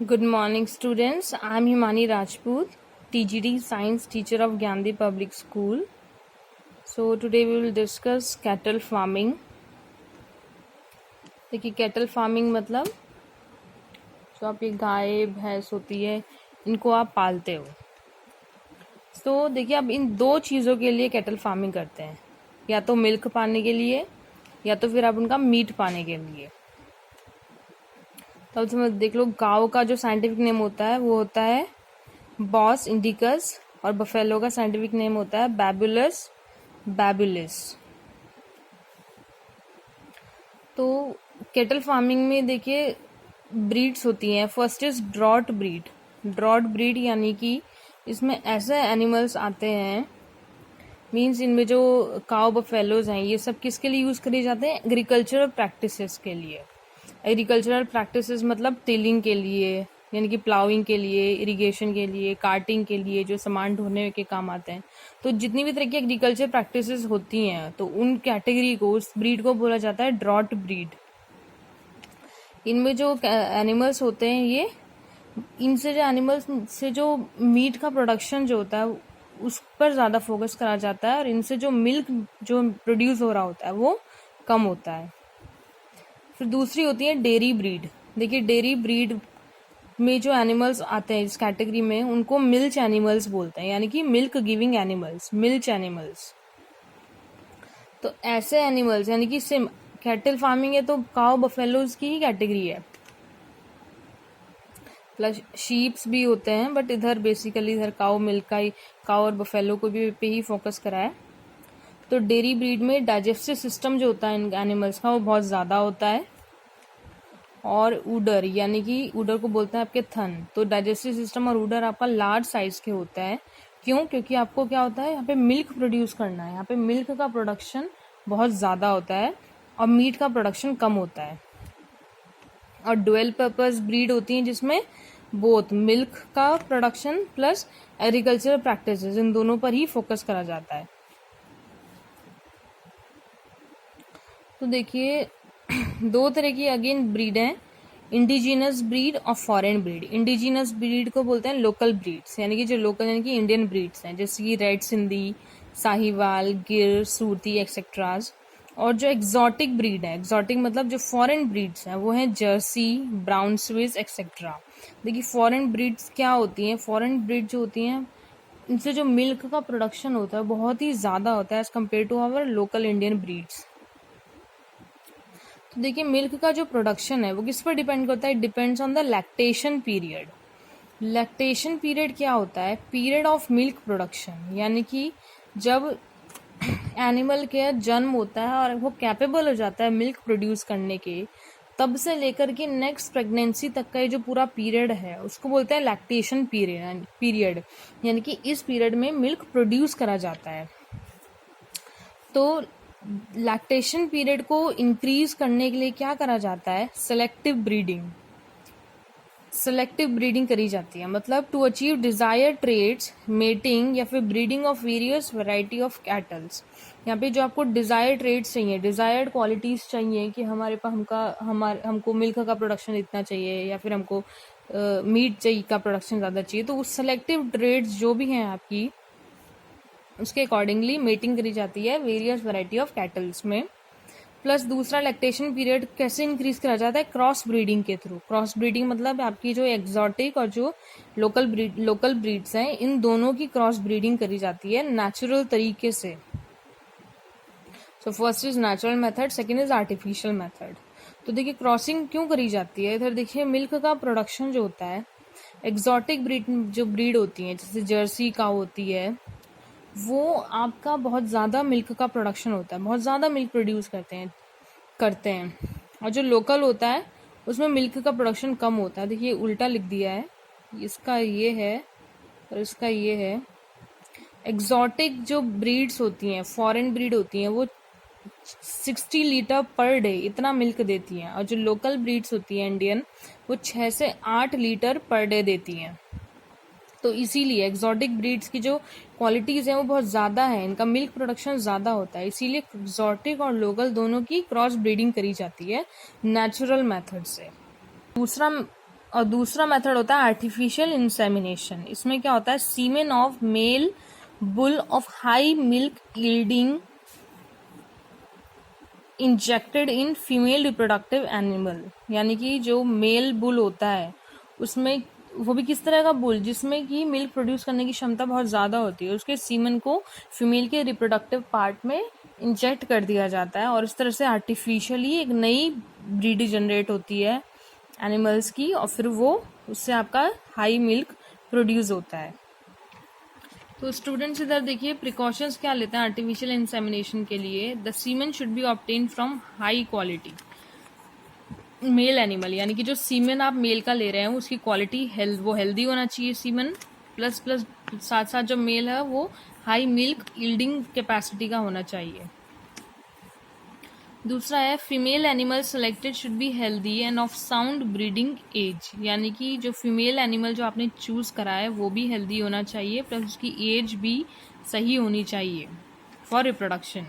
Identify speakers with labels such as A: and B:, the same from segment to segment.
A: Good morning, students. I am Himani Rajput, TGD Science teacher of Gandhi Public School. So today we will discuss cattle farming. देखिए cattle farming मतलब जो आप ये गाय भैंस होती है इनको आप पालते हो। तो देखिए आप इन दो चीज़ों के लिए कैटल फार्मिंग करते हैं, या तो मिल्क पाने के लिए या तो फिर आप उनका मीट पाने के लिए। तो अब देख लो, गाँव का जो साइंटिफिक नेम होता है वो होता है बॉस इंडिकस और बफेलो का साइंटिफिक नेम होता है बैबुलस बैबुलिस। तो केटल फार्मिंग में देखिए ब्रीड्स होती हैं। First is drought breed. Drought breed यानी कि इसमें ऐसे एनिमल्स आते हैं, मीन्स इनमें जो काउ बफेलोज हैं ये सब किसके लिए यूज़ करे जाते हैं? एग्रीकल्चरल प्रैक्टिसेस के लिए। एग्रीकल्चरल प्रैक्टिसेस मतलब टिलिंग के लिए, यानी कि प्लाउइंग के लिए, इरिगेशन के लिए, कार्टिंग के लिए, जो सामान ढोने के काम आते हैं। तो जितनी भी तरह की एग्रीकल्चर प्रैक्टिसेस होती हैं तो उन कैटेगरी को, उस ब्रीड को बोला जाता है ड्रॉट ब्रीड। इनमें जो एनिमल्स होते हैं ये, इनसे जो एनिमल्स से जो मीट का प्रोडक्शन जो होता है उस पर ज़्यादा फोकस करा जाता है, और इनसे जो मिल्क जो प्रोड्यूस हो रहा होता है वो कम होता है। फिर दूसरी होती है डेयरी ब्रीड। देखिए डेयरी ब्रीड में जो एनिमल्स आते हैं इस कैटेगरी में उनको मिल्च एनिमल्स बोलते हैं, यानी कि milk giving animals, milch animals. तो ऐसे एनिमल्स यानी कि सिम कैटल फार्मिंग है तो काउ बफेलोज की ही कैटेगरी है, प्लस शीप्स भी होते हैं, बट इधर बेसिकली इधर काउ मिल्क का ही, काउ और बफेलो को भी पे ही फोकस करा है। तो डेयरी ब्रीड में डाइजेस्टिव सिस्टम जो होता है इन एनिमल्स का वो बहुत ज़्यादा होता है, और उडर यानी कि उडर को बोलते हैं आपके थन। तो डाइजेस्टिव सिस्टम और उडर आपका लार्ज साइज के होता है। क्यों? क्योंकि आपको क्या होता है, यहाँ पे मिल्क प्रोड्यूस करना है। यहाँ पे मिल्क का प्रोडक्शन बहुत ज़्यादा होता है और मीट का प्रोडक्शन कम होता है। और डुअल पर्पस ब्रीड होती हैं जिसमें बोथ मिल्क का प्रोडक्शन प्लस एग्रीकल्चरल प्रैक्टिसेस, इन दोनों पर ही फोकस करा जाता है। तो देखिए दो तरह की अगेन ब्रीड हैं, इंडिजिनस ब्रीड और फॉरेन ब्रीड। इंडिजिनस ब्रीड को बोलते हैं लोकल ब्रीड्स, यानी कि जो लोकल यानी कि इंडियन ब्रीड्स हैं, जैसे कि रेड सिंधी, साहिवाल, गिर, सूरती एक्सेट्राज। और जो एग्जॉटिक ब्रीड है, एग्जॉटिक मतलब जो फॉरेन ब्रीड्स हैं वो हैं जर्सी, ब्राउन स्विस एक्सेट्रा। देखिए फॉरेन ब्रीड्स क्या होती हैं? फॉरेन ब्रीड जो होती हैं इनसे जो मिल्क का प्रोडक्शन होता है बहुत ही ज़्यादा होता है as compare to our local Indian breeds. तो देखिए मिल्क का जो प्रोडक्शन है वो किस पर डिपेंड करता है? Depends on the lactation period. Lactation period क्या होता है? पीरियड ऑफ मिल्क प्रोडक्शन, यानी कि जब एनिमल का जन्म होता है और वो कैपेबल हो जाता है मिल्क प्रोड्यूस करने के, तब से लेकर के नेक्स्ट प्रेगनेंसी तक का ये जो पूरा पीरियड है उसको बोलते हैं लैक्टेशन पीरियड, यानी कि इस पीरियड में मिल्क प्रोड्यूस करा जाता है। तो लैक्टेशन पीरियड को इंक्रीज करने के लिए क्या करा जाता है? सेलेक्टिव ब्रीडिंग करी जाती है। मतलब to achieve desire traits, mating या फिर breeding of various variety of cattles. यहाँ पे जो आपको डिजायर ट्रेड्स चाहिए, डिजायर्ड क्वालिटीज चाहिए कि हमारे पास हमको मिल्क का प्रोडक्शन इतना चाहिए या फिर हमको मीट चाहिए का प्रोडक्शन ज़्यादा चाहिए, तो उस सेलेक्टिव ट्रेड्स जो भी हैं आपकी उसके अकॉर्डिंगली मेटिंग करी जाती है वेरियस वैरायटी ऑफ कैटल्स में। प्लस दूसरा लैक्टेशन पीरियड कैसे इंक्रीज करा जाता है? क्रॉस ब्रीडिंग के थ्रू। क्रॉस ब्रीडिंग मतलब आपकी जो एग्जॉटिक और जो लोकल ब्रीड्स हैं इन दोनों की क्रॉस ब्रीडिंग करी जाती है नेचुरल तरीके से। So first is natural method, second is artificial method. तो देखिए क्रॉसिंग क्यों करी जाती है? इधर देखिए मिल्क का प्रोडक्शन जो होता है, एग्जॉटिक ब्रीड होती है जैसे जर्सी काऊ होती है, वो आपका बहुत ज़्यादा मिल्क का प्रोडक्शन होता है, बहुत ज़्यादा मिल्क प्रोड्यूस करते हैं। और जो लोकल होता है उसमें मिल्क का प्रोडक्शन कम होता है। देखिए उल्टा लिख दिया है, इसका ये है और इसका ये है। एग्जॉटिक जो ब्रीड्स होती हैं, फॉरेन ब्रीड होती हैं, वो 60 लीटर पर डे इतना मिल्क देती हैं, और जो लोकल ब्रीड्स होती हैं इंडियन, वो 6 से 8 लीटर पर डे देती हैं। तो इसीलिए एग्जॉटिक ब्रीड्स की जो क्वालिटीज हैं वो बहुत ज़्यादा है, इनका मिल्क प्रोडक्शन ज़्यादा होता है, इसीलिए एग्जॉटिक और लोकल दोनों की क्रॉस ब्रीडिंग करी जाती है नेचुरल मेथड से। दूसरा और दूसरा मेथड होता है आर्टिफिशियल इंसेमिनेशन। इसमें क्या होता है, semen of male bull of high milk yielding injected in female reproductive animal, यानी कि जो मेल बुल होता है उसमें, वो भी किस तरह का बुल जिसमें कि मिल्क प्रोड्यूस करने की क्षमता बहुत ज़्यादा होती है, उसके सीमन को फीमेल के रिप्रोडक्टिव पार्ट में इंजेक्ट कर दिया जाता है और इस तरह से आर्टिफिशियली एक नई ब्रीड जनरेट होती है एनिमल्स की, और फिर वो उससे आपका हाई मिल्क प्रोड्यूस होता है। तो स्टूडेंट्स इधर देखिए प्रिकॉशंस क्या लेते हैं आर्टिफिशियल इंसेमिनेशन के लिए। The semen should be obtain from high quality male animal, यानी कि जो सीमेन आप मेल का ले रहे हैं उसकी क्वालिटी वो हेल्दी होना चाहिए सीमेन, प्लस साथ साथ जो मेल है वो हाई मिल्क यील्डिंग कैपेसिटी का होना चाहिए। दूसरा है female animal selected should be healthy and of sound breeding age, यानी कि जो फीमेल एनिमल जो आपने चूज करा है वो भी हेल्दी होना चाहिए, प्लस उसकी एज भी सही होनी चाहिए for reproduction.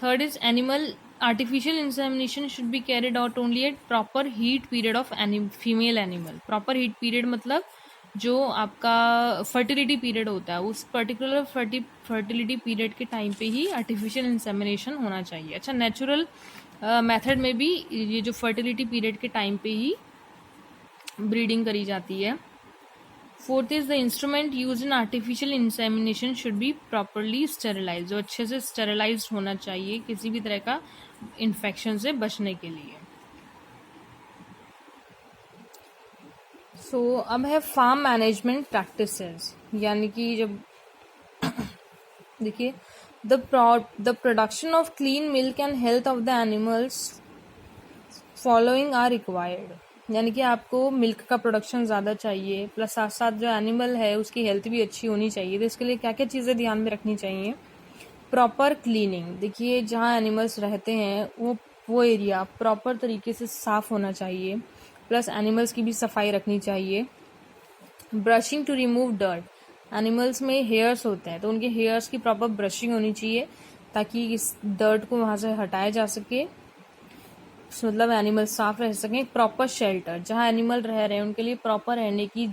A: Third is animal artificial insemination should be carried out only at proper heat period of female animal. Proper heat period मतलब जो आपका फर्टिलिटी पीरियड होता है उस पर्टिकुलर फर्टिलिटी पीरियड के टाइम पे ही आर्टिफिशियल इंसेमिनेशन होना चाहिए। अच्छा, नेचुरल मेथड में भी ये जो फर्टिलिटी पीरियड के टाइम पे ही ब्रीडिंग करी जाती है। Fourth is the instrument use in artificial insemination should be properly sterilise, जो अच्छे से स्टेरिलाइज होना चाहिए किसी भी तरह का इन्फेक्शन से बचने के लिए। सो अब है फार्म मैनेजमेंट प्रैक्टिसेस, यानी कि जब देखिए the production of clean milk and health of the animals following are required, यानी कि आपको मिल्क का प्रोडक्शन ज़्यादा चाहिए, प्लस साथ साथ जो एनिमल है उसकी हेल्थ भी अच्छी होनी चाहिए। तो इसके लिए क्या क्या चीज़ें ध्यान में रखनी चाहिए। प्रॉपर क्लीनिंग, देखिए जहाँ एनिमल्स रहते हैं वो एरिया प्रॉपर तरीके से साफ होना चाहिए, प्लस एनिमल्स की भी सफाई रखनी चाहिए। Brushing to remove dirt, animals में हेयर्स होते हैं तो उनके हेयर्स की प्रॉपर ब्रशिंग होनी चाहिए ताकि इस डर्ट को वहाँ से हटाया जा सके, मतलब एनिमल साफ रह सकें। प्रॉपर शेल्टर, जहाँ एनिमल रह रहे हैं उनके लिए प्रॉपर रहने की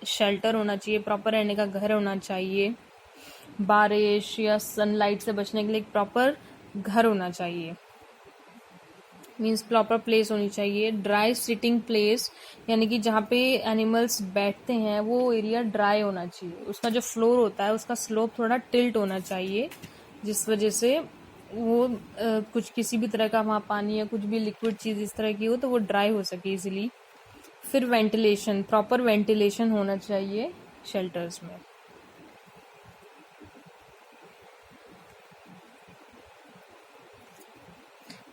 A: शेल्टर होना चाहिए, प्रॉपर रहने का घर होना चाहिए। बारिश या सनलाइट से बचने के लिए एक प्रॉपर घर होना चाहिए, मीन्स प्रॉपर प्लेस होनी चाहिए। ड्राई सिटिंग प्लेस, यानी कि जहाँ पे एनिमल्स बैठते हैं वो एरिया ड्राई होना चाहिए, उसका जो फ्लोर होता है उसका स्लोप थोड़ा टिल्ट होना चाहिए, जिस वजह से वो कुछ किसी भी तरह का वहाँ पानी या कुछ भी लिक्विड चीज़ इस तरह की हो तो वो ड्राई हो सके इजीली। फिर वेंटिलेशन, प्रॉपर वेंटिलेशन होना चाहिए शेल्टर्स में।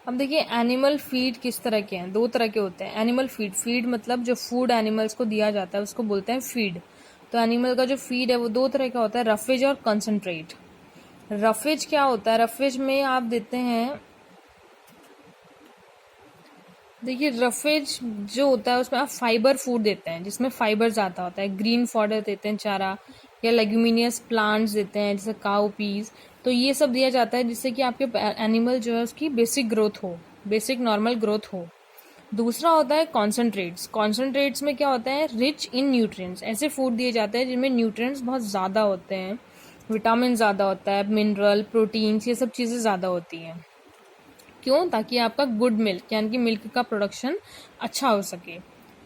A: अब देखिए एनिमल फीड किस तरह के हैं, दो तरह के होते हैं। एनिमल फीड मतलब जो फूड एनिमल्स को दिया जाता है उसको बोलते हैं फीड। तो एनिमल का जो फीड है वो दो तरह का होता है, रफेज और कंसंट्रेट। रफेज क्या होता है, रफेज में आप देते हैं, देखिए रफेज जो होता है उसमें आप फाइबर फूड देते हैं जिसमें फाइबर ज़्यादा होता है। ग्रीन फॉडर देते हैं चारा, या लेग्यूमिनियस प्लांट्स देते हैं जैसे काउ पीस, तो ये सब दिया जाता है जिससे कि आपके एनिमल जो है उसकी बेसिक ग्रोथ हो, बेसिक नॉर्मल ग्रोथ हो। दूसरा होता है कॉन्सेंट्रेट्स। कॉन्सेंट्रेट्स में क्या होता है, रिच इन न्यूट्रिएंट्स, ऐसे फूड दिए जाते हैं जिनमें न्यूट्रिएंट्स बहुत ज़्यादा होते हैं, विटामिन ज़्यादा होता है, मिनरल प्रोटीन्स ये सब चीज़ें ज़्यादा होती हैं। क्यों, ताकि आपका गुड मिल्क यानी कि मिल्क का प्रोडक्शन अच्छा हो सके।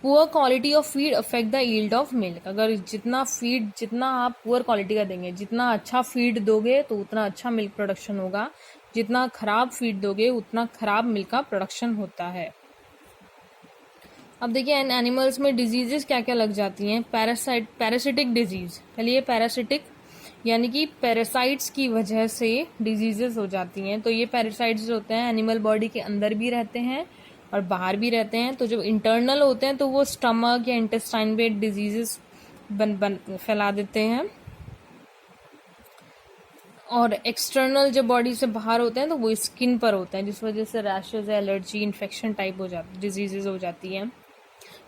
A: Poor quality of feed affect the yield of milk, अगर जितना आप पुअर क्वालिटी का देंगे, जितना अच्छा फीड दोगे तो उतना अच्छा मिल्क प्रोडक्शन होगा, जितना खराब फीड दोगे उतना खराब मिल्क का प्रोडक्शन होता है। अब देखिए इन एनिमल्स में डिजीजेस क्या क्या लग जाती हैं। पैरासिटिक डिजीज, पहले ये पैरासिटिक यानी कि पैरासाइट्स की वजह से डिजीजेस हो जाती हैं। तो ये पैरासाइट्स जो होते हैं एनिमल बॉडी के अंदर भी रहते हैं और बाहर भी रहते हैं। तो जब इंटरनल होते हैं तो वो स्टमक या इंटेस्टाइन पे डिजीजेस फैला देते हैं, और एक्सटर्नल जब बॉडी से बाहर होते हैं तो वो स्किन पर होते हैं, जिस वजह से रैशेज, एलर्जी, इन्फेक्शन टाइप हो जाती डिजीजेज हो जाती हैं।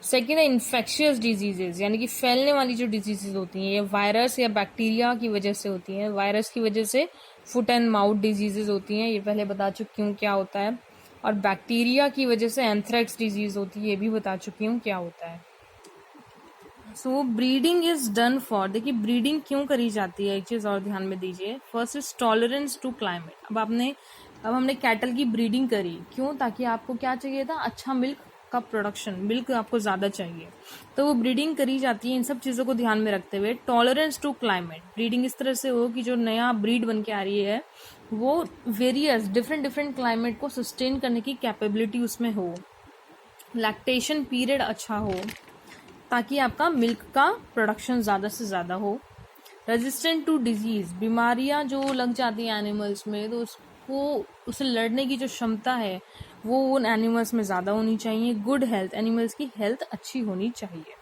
A: सेकेंड है इन्फेक्शियस डिजीजेज, यानी कि फैलने वाली जो डिजीजेज होती हैं ये वायरस या बैक्टीरिया की वजह से होती हैं। वायरस की वजह से फुट एंड माउथ डिजीजेज होती हैं, ये पहले बता चुकी हूँ क्या होता है। और बैक्टीरिया की वजह से एंथ्रेक्स डिजीज होती है, ये भी बता चुकी हूँ क्या होता है। सो ब्रीडिंग इज डन फॉर, देखिए ब्रीडिंग क्यों करी जाती है, एक चीज और ध्यान में दीजिए। First is tolerance to climate. अब हमने कैटल की ब्रीडिंग करी क्यों, ताकि आपको क्या चाहिए था, अच्छा मिल्क का प्रोडक्शन, मिल्क आपको ज्यादा चाहिए, तो वो ब्रीडिंग करी जाती है। इन सब चीजों को ध्यान में रखते हुए टॉलरेंस टू क्लाइमेट, ब्रीडिंग इस तरह से हो कि जो नया ब्रीड बन के आ रही है वो वेरियस डिफरेंट क्लाइमेट को सस्टेन करने की कैपेबिलिटी उसमें हो। लैक्टेशन पीरियड अच्छा हो ताकि आपका मिल्क का प्रोडक्शन ज़्यादा से ज़्यादा हो। रेजिस्टेंट टू डिजीज, बीमारियां जो लग जाती हैं एनिमल्स में तो उसे लड़ने की जो क्षमता है वो उन एनिमल्स में ज़्यादा होनी चाहिए। गुड हेल्थ, एनिमल्स की हेल्थ अच्छी होनी चाहिए।